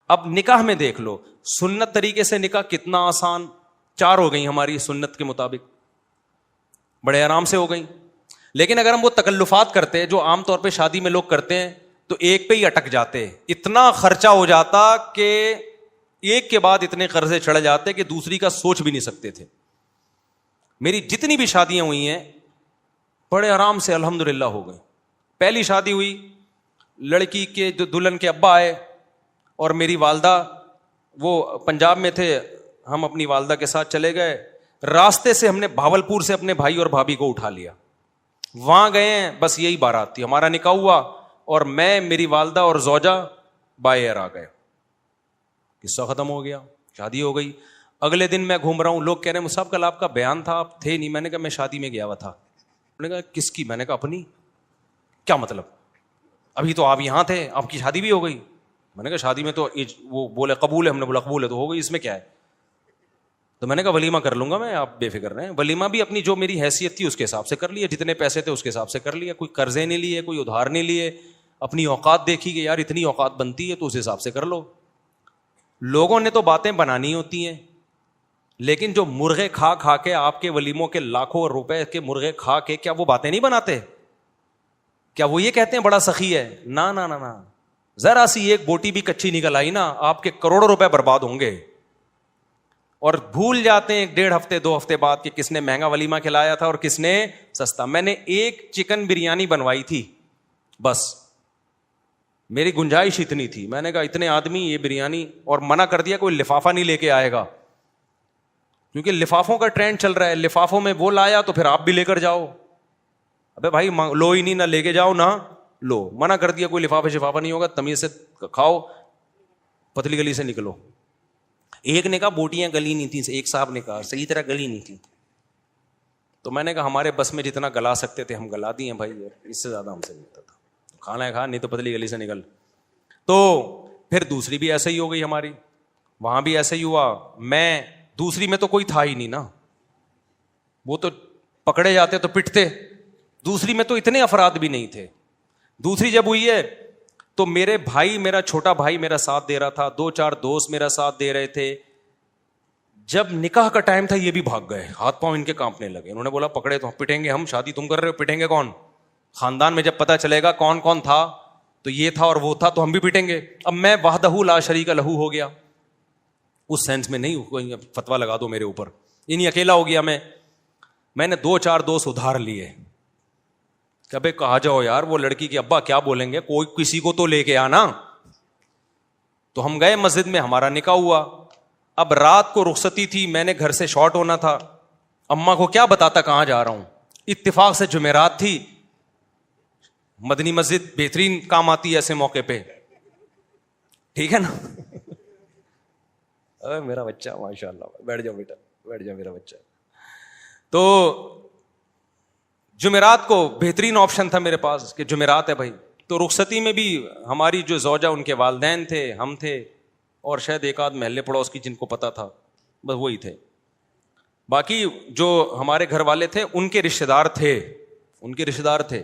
اب نکاح میں دیکھ لو, سنت طریقے سے نکاح کتنا آسان, 4 ہو گئی ہماری سنت کے مطابق, بڑے آرام سے ہو گئی. لیکن اگر ہم وہ تکلفات کرتے جو عام طور پہ شادی میں لوگ کرتے ہیں تو ایک پہ ہی اٹک جاتے, اتنا خرچہ ہو جاتا کہ ایک کے بعد اتنے قرضے چڑھ جاتے کہ دوسری کا سوچ بھی نہیں سکتے تھے. میری جتنی بھی شادیاں ہوئی ہیں بڑے آرام سے الحمدللہ ہو گئے. پہلی شادی ہوئی, لڑکی کے جو دلہن کے ابا آئے اور میری والدہ, وہ پنجاب میں تھے, ہم اپنی والدہ کے ساتھ چلے گئے. راستے سے ہم نے بھاولپور سے اپنے بھائی اور بھابھی کو اٹھا لیا, وہاں گئے ہیں, بس یہی بارات تھی. ہمارا نکاح ہوا اور میں, میری والدہ اور زوجہ بائی ایئر آ گئے. قصہ ختم ہو گیا, شادی ہو گئی. اگلے دن میں گھوم رہا ہوں, لوگ کہہ رہے ہیں مصعب کل آپ کا بیان تھا, آپ تھے نہیں. میں نے کہا میں شادی میں گیا ہوا تھا. انہوں نے کہا کس کی؟ میں نے کہا اپنی. کیا مطلب؟ ابھی تو آپ یہاں تھے, آپ کی شادی بھی ہو گئی. میں نے کہا شادی میں تو وہ بولے قبول ہے, ہم نے بولا قبول ہے تو ہو گئی, اس میں کیا ہے. تو میں نے کہا ولیمہ کر لوں گا میں, آپ بے فکر رہیں. ولیمہ بھی اپنی جو میری حیثیت تھی اس کے حساب سے کر لیا, جتنے پیسے تھے اس کے حساب سے کر لیا. کوئی قرضے نہیں لیے, کوئی ادھار نہیں لیے, اپنی اوقات دیکھی کہ یار اتنی اوقات بنتی ہے تو اس حساب سے کر لو. لوگوں نے تو باتیں بنانی ہوتی ہیں, لیکن جو مرغے کھا کھا کے آپ کے ولیموں کے لاکھوں روپے کے مرغے کھا کے, کیا وہ باتیں نہیں بناتے؟ کیا وہ یہ کہتے ہیں بڑا سخی ہے؟ نا نا نا نا, ذرا سی ایک بوٹی بھی کچی نکل آئی نا, آپ کے کروڑوں روپے برباد ہوں گے. اور بھول جاتے ہیں 1.5 ہفتے 2 ہفتے بعد کہ کس نے مہنگا ولیمہ کھلایا تھا اور کس نے سستا. میں نے ایک چکن بریانی بنوائی تھی, بس میری گنجائش اتنی تھی. میں نے کہا اتنے آدمی یہ بریانی, اور منع کر دیا کوئی لفافہ نہیں لے کے آئے گا, کیونکہ لفافوں کا ٹرینڈ چل رہا ہے. لفافوں میں وہ لایا تو پھر آپ بھی لے کر جاؤ. ابے بھائی لو ہی نہیں, نہ لے کے جاؤ نہ لو. منع کر دیا کوئی لفافہ شفافہ نہیں ہوگا, تمیز سے کھاؤ, پتلی گلی سے نکلو. ایک نے کہا بوٹیاں گلی نہیں تھیں, ایک صاحب نے کہا صحیح طرح گلی نہیں تھی. تو میں نے کہا ہمارے بس میں جتنا گلا سکتے تھے ہم گلا دیے بھائی, اس سے زیادہ ہم سے نہیں ہوتا تھا. کھانا ہے کھا, نہیں تو پتلی گلی سے نکل. تو پھر دوسری بھی ایسے ہی ہو گئی ہماری, وہاں بھی ایسے ہی ہوا. میں دوسری میں تو کوئی تھا ہی نہیں نا, وہ تو پکڑے جاتے تو پٹتے. دوسری میں تو اتنے افراد بھی نہیں تھے. دوسری جب ہوئی ہے تو میرے بھائی, میرا چھوٹا بھائی میرا ساتھ دے رہا تھا, 2-4 دوست میرا ساتھ دے رہے تھے. جب نکاح کا ٹائم تھا یہ بھی بھاگ گئے, ہاتھ پاؤں ان کے کانپنے لگے. انہوں نے بولا پکڑے تو پٹیں گے ہم, شادی تم کر رہے ہو, پٹیں گے کون؟ خاندان میں جب پتہ چلے گا کون کون تھا تو یہ تھا اور وہ تھا تو ہم بھی پٹیں گے. اب میں وحدہ لا شریک لہو ہو گیا, اس سینس میں نہیں کوئی فتوا لگا دو میرے اوپر, انہیں اکیلا ہو گیا میں نے 2-4 دوست ادھار لیے. کبھی کہا جاؤ یار وہ لڑکی کے ابا کیا بولیں گے, کوئی کسی کو تو لے کے آنا. تو ہم گئے مسجد میں, ہمارا نکاح ہوا. اب رات کو رخصتی تھی, میں نے گھر سے شارٹ ہونا تھا, اماں کو کیا بتاتا کہاں جا رہا ہوں. اتفاق سے جمعرات تھی, مدنی مسجد بہترین کام آتی ہے ایسے موقع پہ, ٹھیک ہے نا. میرا بچہ ماشاء اللہ, بیٹھ جاؤ بیٹا, بیٹھ جاؤ میرا بچہ. تو جمعرات کو بہترین آپشن تھا میرے پاس کہ جمعرات ہے بھائی. تو رخصتی میں بھی ہماری جو زوجہ, ان کے والدین تھے, ہم تھے, اور شاید ایک آدھ محلے پڑوس کی جن کو پتا تھا, بس وہی تھے. باقی جو ہمارے گھر والے تھے ان کے رشتے دار تھے.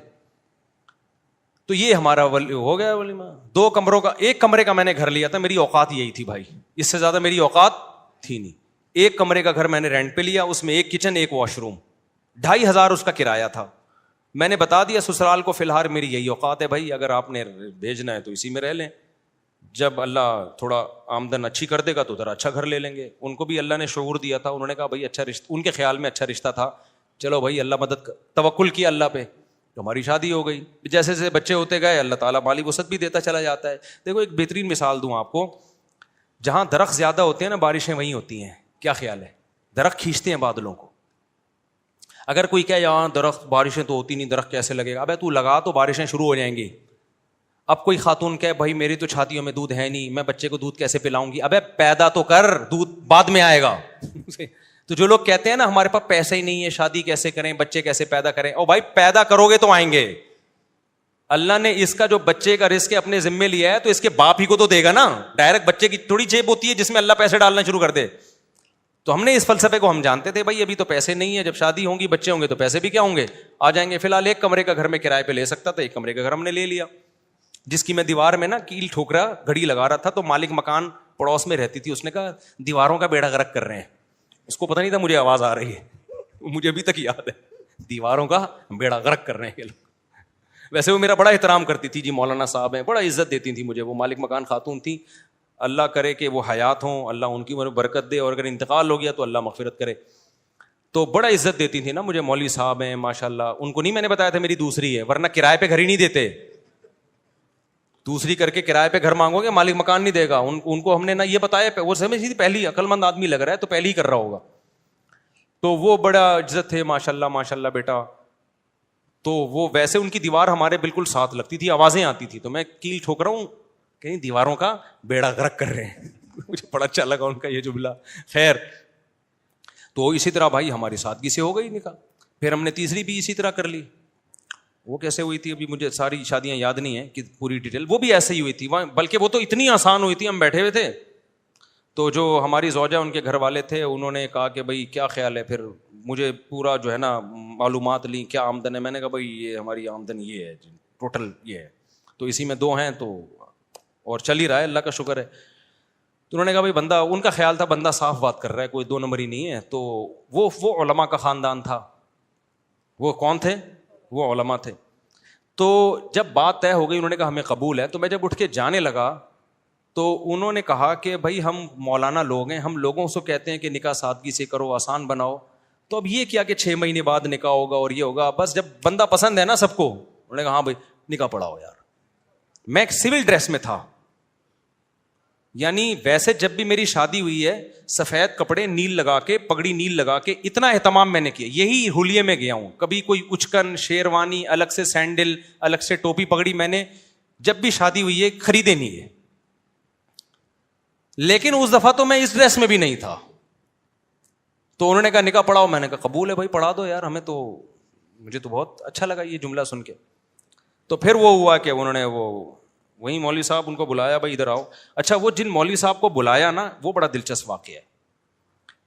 تو یہ ہمارا ہو گیا ولیمہ. 2 کمروں کا, 1 کمرے کا میں نے گھر لیا تھا, میری اوقات یہی تھی بھائی, اس سے زیادہ میری اوقات تھی نہیں. 1 کمرے کا گھر میں نے رینٹ پہ لیا, اس میں 1 کچن 1 واش روم, 2,500 اس کا کرایہ تھا. میں نے بتا دیا سسرال کو فی الحال میری یہی اوقات ہے بھائی, اگر آپ نے بھیجنا ہے تو اسی میں رہ لیں, جب اللہ تھوڑا آمدن اچھی کر دے گا تو ذرا اچھا گھر لے لیں گے. ان کو بھی اللہ نے شعور دیا تھا, انہوں نے کہا بھائی اچھا رشتہ, ان کے خیال میں اچھا رشتہ تھا, چلو بھائی اللہ مدد, توکل کیا اللہ پہ, تو ہماری شادی ہو گئی. جیسے جیسے بچے ہوتے گئے اللہ تعالیٰ مالی وسعت بھی دیتا چلا جاتا ہے. دیکھو ایک بہترین مثال دوں آپ کو, جہاں درخت زیادہ ہوتے ہیں نا بارشیں وہیں ہوتی ہیں. کیا خیال ہے؟ درخت کھینچتے ہیں بادلوں کو. اگر کوئی کہے یہاں درخت بارشیں تو ہوتی نہیں, درخت کیسے لگے گا, ابے تو لگا تو بارشیں شروع ہو جائیں گی. اب کوئی خاتون کہے بھائی میری تو چھاتیوں میں دودھ ہے نہیں, میں بچے کو دودھ کیسے پلاؤں گی, ابے پیدا تو کر, دودھ بعد میں آئے گا. تو جو لوگ کہتے ہیں نا ہمارے پاس پیسے ہی نہیں ہے, شادی کیسے کریں, بچے کیسے پیدا کریں, او بھائی پیدا کرو گے تو آئیں گے. اللہ نے اس کا جو بچے کا رزق اپنے ذمے لیا ہے تو اس کے باپ ہی کو تو دے گا نا. ڈائریکٹ بچے کی تھوڑی جیب ہوتی ہے جس میں اللہ پیسے ڈالنا شروع کر دے. تو ہم نے اس فلسفے کو ہم جانتے تھے بھائی ابھی تو پیسے نہیں ہے, جب شادی ہوں گی بچے ہوں گے تو پیسے بھی کیا ہوں گے, آ جائیں گے. فی الحال 1 کمرے کا گھر میں کرائے پہ لے سکتا تھا, 1 کمرے کا گھر ہم نے لے لیا. جس کی میں دیوار میں نا کیل ٹھوک رہا گھڑی لگا رہا تھا, تو مالک مکان پڑوس میں رہتی تھی, اس نے کہا دیواروں کا بیڑا غرق کر رہے ہیں. اس کو پتہ نہیں تھا مجھے آواز آ رہی ہے, مجھے ابھی تک یاد ہے, دیواروں کا بیڑا غرق کر رہے ہیں یہ لوگ. ویسے وہ میرا بڑا احترام کرتی تھی, جی مولانا صاحب ہیں, بڑا عزت دیتی تھی مجھے. وہ مالک مکان خاتون تھی, اللہ کرے کہ وہ حیات ہوں, اللہ ان کی برکت دے, اور اگر انتقال ہو گیا تو اللہ مغفرت کرے. تو بڑا عزت دیتی تھی نا مجھے, مولوی صاحب ہیں ماشاء اللہ. ان کو نہیں میں نے بتایا تھا میری دوسری ہے, ورنہ کرائے پہ گھر ہی نہیں دیتے. دوسری کر کے کرائے پہ گھر مانگو گے, مالک مکان نہیں دے گا. ان کو ہم نے نہ یہ بتایا, وہ سمجھ تھی پہلی عقل مند آدمی لگ رہا ہے تو پہلی ہی کر رہا ہوگا. تو وہ بڑا عزت تھے ماشاء اللہ بیٹا. تو وہ ویسے ان کی دیوار ہمارے بالکل ساتھ لگتی تھی, آوازیں آتی تھی, تو میں کیل ٹھوک رہا ہوں, کہیں دیواروں کا بیڑا غرق کر رہے ہیں. مجھے بڑا اچھا لگا ان کا یہ جملہ. خیر, تو اسی طرح بھائی ہماری سادگی سے ہو گئی نکاح. پھر ہم نے تیسری بھی اسی طرح کر لی. وہ کیسے ہوئی تھی ابھی مجھے ساری شادیاں یاد نہیں ہیں کہ پوری ڈیٹیل, وہ بھی ایسے ہی ہوئی تھی, بلکہ وہ تو اتنی آسان ہوئی تھی. ہم بیٹھے ہوئے تھے, تو جو ہماری زوجہ ان کے گھر والے تھے, انہوں نے کہا کہ بھائی کیا خیال ہے. پھر مجھے پورا جو ہے نا معلومات لی, کیا آمدن ہے. میں نے کہا بھائی یہ ہماری آمدن یہ ہے, ٹوٹل یہ ہے, تو اسی میں 2 ہیں تو اور چل ہی رہا ہے, اللہ کا شکر ہے. تو انہوں نے کہا بھائی بندہ, ان کا خیال تھا بندہ صاف بات کر رہا ہے, کوئی 2 نمبر ہی نہیں ہے. تو وہ علماء کا خاندان تھا. وہ کون تھے؟ وہ علماء تھے. تو جب بات طے ہو گئی, انہوں نے کہا ہمیں قبول ہے. تو میں جب اٹھ کے جانے لگا تو انہوں نے کہا کہ بھائی ہم مولانا لوگ ہیں, ہم لوگوں سے کہتے ہیں کہ نکاح سادگی سے کرو, آسان بناؤ. تو اب یہ کیا کہ 6 مہینے بعد نکاح ہوگا اور یہ ہوگا, بس جب بندہ پسند ہے نا سب کو. انہوں نے کہا ہاں بھائی نکاح پڑھاؤ یار. میں ایک سول ڈریس میں تھا, یعنی ویسے جب بھی میری شادی ہوئی ہے سفید کپڑے نیل لگا کے, پگڑی نیل لگا کے, اتنا اہتمام میں نے کیا. یہی ہولیے میں گیا ہوں, کبھی کوئی اچکن شیروانی الگ سے, سینڈل الگ سے, ٹوپی پگڑی میں نے جب بھی شادی ہوئی ہے خریدے نہیں ہے. لیکن اس دفعہ تو میں اس ڈریس میں بھی نہیں تھا. تو انہوں نے کہا نکاح پڑھاؤ. میں نے کہا قبول ہے بھائی, پڑھا دو یار, ہمیں تو, مجھے تو بہت اچھا لگا یہ جملہ سن کے. تو پھر وہ ہوا کہ انہوں نے وہی مولوی صاحب ان کو بلایا, بھائی ادھر آؤ. اچھا, وہ جن مولوی صاحب کو بلایا نا, وہ بڑا دلچسپ واقعہ ہے.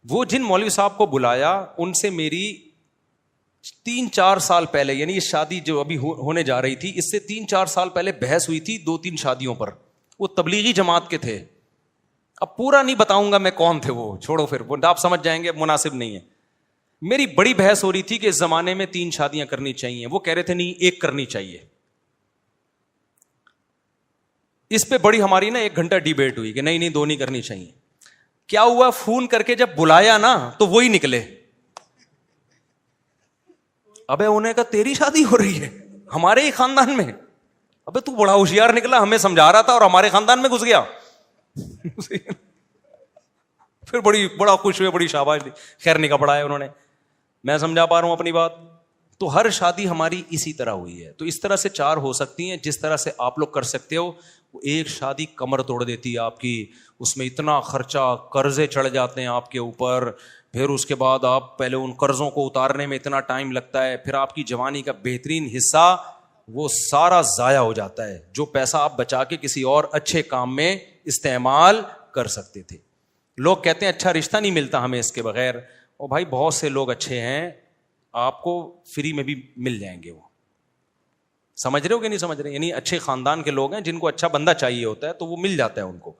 وہ جن مولوی صاحب کو بلایا ان سے میری 3-4 سال پہلے, یعنی یہ شادی جو ابھی ہونے جا رہی تھی اس سے 3-4 سال پہلے بحث ہوئی تھی 2-3 شادیوں پر. وہ تبلیغی جماعت کے تھے. اب پورا نہیں بتاؤں گا میں کون تھے, وہ چھوڑو, پھر وہ آپ سمجھ جائیں گے, مناسب نہیں ہے. میری بڑی بحث ہو رہی تھی کہ اس زمانے میں 3 شادیاں کرنی چاہیے. وہ کہہ رہے تھے نہیں 1 کرنی چاہیے. اس پہ بڑی ہماری نا 1 گھنٹہ ڈیبیٹ ہوئی کہ نہیں 2 نہیں کرنی چاہیے. کیا ہوا, فون کر کے جب بلایا نا تو وہی نکلے. ابے انہیں کہا تیری شادی ہو رہی ہے ہمارے ہی خاندان میں. ابے تو بڑا ہوشیار نکلا, ہمیں سمجھا رہا تھا اور ہمارے خاندان میں گھس گیا. پھر بڑا خوش ہوئے, بڑی شاباش دی, خیر نکاح پڑھایا انہوں نے. میں سمجھا پا رہا ہوں اپنی بات. تو ہر شادی ہماری اسی طرح ہوئی ہے. تو اس طرح سے 4 ہو سکتی ہیں جس طرح سے آپ لوگ کر سکتے ہو. ایک شادی کمر توڑ دیتی ہے آپ کی, اس میں اتنا خرچہ, قرضے چڑھ جاتے ہیں آپ کے اوپر, پھر اس کے بعد آپ پہلے ان قرضوں کو اتارنے میں اتنا ٹائم لگتا ہے, پھر آپ کی جوانی کا بہترین حصہ وہ سارا ضائع ہو جاتا ہے, جو پیسہ آپ بچا کے کسی اور اچھے کام میں استعمال کر سکتے تھے. لوگ کہتے ہیں اچھا رشتہ نہیں ملتا ہمیں اس کے بغیر. اور بھائی بہت سے لوگ اچھے ہیں, آپ کو فری میں بھی مل جائیں گے. وہ سمجھ رہے ہو کہ نہیں سمجھ رہے, یعنی اچھے خاندان کے لوگ ہیں جن کو اچھا بندہ چاہیے ہوتا ہے تو وہ مل جاتا ہے ان کو.